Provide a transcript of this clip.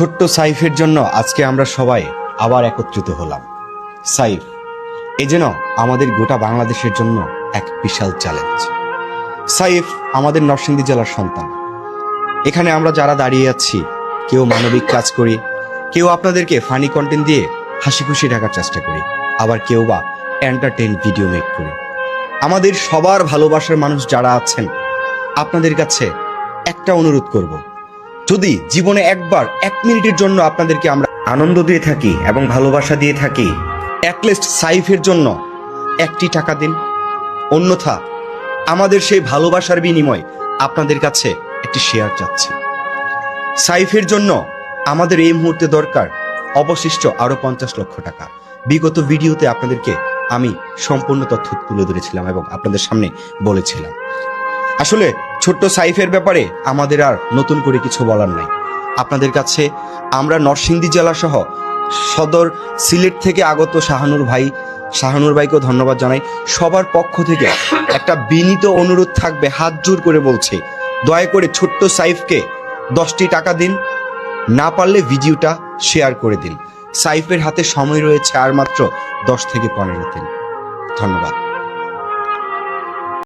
ছোট্ট সাইফের জন্য আজকে আমরা সবাই আবার একত্রিত হলাম। সাইফ এ যেন আমাদের গোটা বাংলাদেশের জন্য এক বিশাল চ্যালেঞ্জ। সাইফ আমাদের নরসিংদী জেলার সন্তান। এখানে আমরা যারা দাঁড়িয়ে আছি, কেউ মানবিক কাজ করি, কেউ আপনাদেরকে ফানি কন্টেন্ট দিয়ে হাসি খুশি রাখার চেষ্টা করি, আবার কেউ বা এন্টারটেইন ভিডিও মেক করি। আমাদের সবার ভালোবাসার মানুষ যারা আছেন, আপনাদের কাছে একটা অনুরোধ করব, যদি জীবনে একবার 1 মিনিটের জন্য আপনাদেরকে আমরা আনন্দ দিয়ে থাকি এবং ভালোবাসা দিয়ে থাকি, অ্যাটলিস্ট সাইফের জন্য 1টি টাকা দিন। অন্যথা আমাদের সেই ভালোবাসার বিনিময় আপনাদের কাছে একটি শেয়ার চাচ্ছি। সাইফের জন্য আমাদের এই মুহূর্তে দরকার অবশিষ্ট আরো 50 লক্ষ টাকা। বিগত ভিডিওতে আপনাদেরকে আমি সম্পূর্ণ তথ্য তুলে ধরেছিলাম এবং আপনাদের সামনে বলেছিলাম। আসলে ছোট্ট সাইফের ব্যাপারে আমাদের আর নতুন করে কিছু বলার নাই। আপনাদের কাছে আমরা নরসিংদী জেলা সহ সদর সিলেট থেকে আগত শাহানুর ভাইকেও ধন্যবাদ জানাই। সবার পক্ষ থেকে একটা বিনীত অনুরোধ থাকবে, হাত জোর করে বলছি, দয়া করে ছোট্ট সাইফকে 10টি টাকা দিন, না পারলে ভিডিওটা শেয়ার করে দিন। সাইফের হাতে সময় রয়েছে আর মাত্র 10 থেকে 15 দিন। ধন্যবাদ।